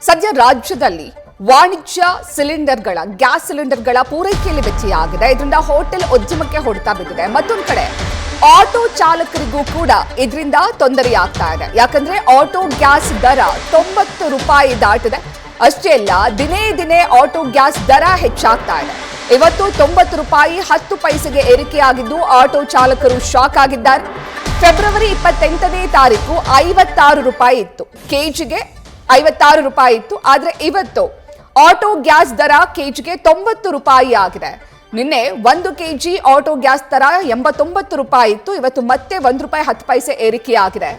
ಸದ್ಯ ರಾಜ್ಯದಲ್ಲಿ ವಾಣಿಜ್ಯ ಸಿಲಿಂಡರ್ಗಳ ಗ್ಯಾಸ್ ಸಿಲಿಂಡರ್ಗಳ ಪೂರೈಕೆಯಲ್ಲಿ ವ್ಯತ್ಯಯವಾಗಿದೆ. ಇದರಿಂದ ಹೋಟೆಲ್ ಉದ್ಯಮಕ್ಕೆ ಹೊಡೆತ ಬಿದ್ದಿದೆ. ಮತ್ತೊಂದು ಕಡೆ ಆಟೋ ಚಾಲಕರಿಗೂ ಕೂಡ ಇದರಿಂದ ತೊಂದರೆಯಾಗ್ತಾ ಇದೆ. ಯಾಕಂದ್ರೆ ಆಟೋ ಗ್ಯಾಸ್ ದರ 90 ರೂಪಾಯಿ ದಾಟಿದೆ. ಅಷ್ಟೇ ಅಲ್ಲ, ದಿನೇ ದಿನೇ ಆಟೋ ಗ್ಯಾಸ್ ದರ ಹೆಚ್ಚಾಗ್ತಾ ಇದೆ. ಇವತ್ತು 90 ರೂಪಾಯಿ 10 ಪೈಸೆಗೆ ಏರಿಕೆಯಾಗಿದ್ದು ಆಟೋ ಚಾಲಕರು ಶಾಕ್ ಆಗಿದ್ದಾರೆ. ಫೆಬ್ರವರಿ 28ನೇ ತಾರೀಕು 56 ರೂಪಾಯಿ ಇತ್ತು, ಕೆಜಿಗೆ 56 ರೂಪಾಯಿ ಇತ್ತು. ಆದ್ರೆ ಇವತ್ತು ಆಟೋ ಗ್ಯಾಸ್ ದರ ಕೆಜಿಗೆ 90 ರೂಪಾಯಿ ಆಗಿದೆ. ನಿನ್ನೆ 1 ಕೆಜಿ ಆಟೋ ಗ್ಯಾಸ್ ದರ 89 ರೂಪಾಯಿ ಇತ್ತು. ಇವತ್ತು ಮತ್ತೆ 1 ರೂಪಾಯಿ 10 ಪೈಸೆ ಏರಿಕೆಯಾಗಿದೆ.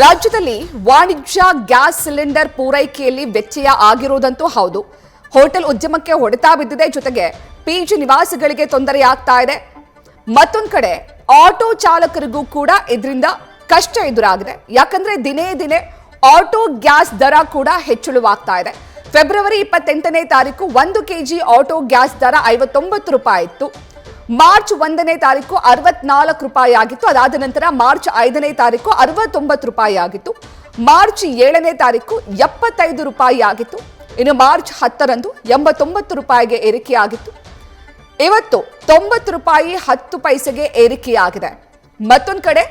ರಾಜ್ಯದಲ್ಲಿ ವಾಣಿಜ್ಯ ಗ್ಯಾಸ್ ಸಿಲಿಂಡರ್ ಪೂರೈಕೆಯಲ್ಲಿ ವ್ಯತ್ಯಯ ಆಗಿರುವುದಂತೂ ಹೌದು. ಹೋಟೆಲ್ ಉದ್ಯಮಕ್ಕೆ ಹೊಡೆತ ಬಿದ್ದಿದೆ. ಜೊತೆಗೆ ಪಿಜಿ ನಿವಾಸಿಗಳಿಗೆ ತೊಂದರೆಯಾಗ್ತಾ ಇದೆ. ಮತ್ತೊಂದು ಕಡೆ ಆಟೋ ಚಾಲಕರಿಗೂ ಕೂಡ ಇದರಿಂದ ಕಷ್ಟ ಎದುರಾಗಿದೆ. ಯಾಕಂದ್ರೆ ದಿನೇ ದಿನೇ ಆಟೋ ಗ್ಯಾಸ್ ದರ ಕೂಡ ಹೆಚ್ಚಳವಾಗ್ತಾ ಇದೆ. ಫೆಬ್ರವರಿ 28ನೇ ತಾರೀಕು 1 ಕೆಜಿ ಆಟೋ ಗ್ಯಾಸ್ ದರ 59 ರೂಪಾಯಿ ಇತ್ತು. ಮಾರ್ಚ್ 1ನೇ ತಾರೀಕು 64 ರೂಪಾಯಿ ಆಗಿತ್ತು. ಅದಾದ ನಂತರ ಮಾರ್ಚ್ 5ನೇ ತಾರೀಕು 69 ರೂಪಾಯಿ ಆಗಿತ್ತು. ಮಾರ್ಚ್ 7ನೇ ತಾರೀಕು 75 ರೂಪಾಯಿ ಆಗಿತ್ತು. ಇನ್ನು ಮಾರ್ಚ್ 10ರಂದು 89 ರೂಪಾಯಿಗೆ ಏರಿಕೆಯಾಗಿತ್ತು. ಇವತ್ತು 90 ರೂಪಾಯಿ 10 ಪೈಸೆಗೆ ಏರಿಕೆಯಾಗಿದೆ. ಮತ್ತೊಂದು ಕಡೆ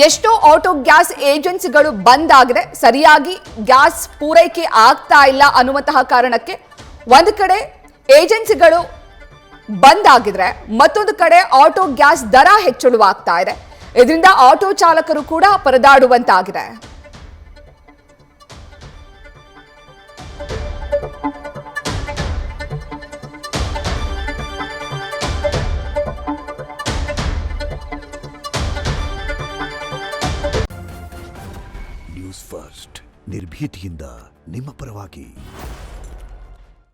ಎಷ್ಟೋ ಆಟೋ ಗ್ಯಾಸ್ ಏಜೆನ್ಸಿಗಳು ಬಂದ್ ಆಗಿದೆ. ಸರಿಯಾಗಿ ಗ್ಯಾಸ್ ಪೂರೈಕೆ ಆಗ್ತಾ ಇಲ್ಲ ಅನ್ನುವಂತಹ ಕಾರಣಕ್ಕೆ ಒಂದು ಕಡೆ ಏಜೆನ್ಸಿಗಳು ಬಂದ್ ಆಗಿದ್ರೆ, ಮತ್ತೊಂದು ಕಡೆ ಆಟೋ ಗ್ಯಾಸ್ ದರ ಹೆಚ್ಚಳವಾಗ್ತಾ ಇದೆ. ಇದರಿಂದ ಆಟೋ ಚಾಲಕರು ಕೂಡ ಪರದಾಡುವಂತಾಗಿದೆ. ನ್ಯೂಸ್ ಫಸ್ಟ್ ನಿರ್ಭೀತಿಯಿಂದ ನಿಮ್ಮ ಪರವಾಗಿ.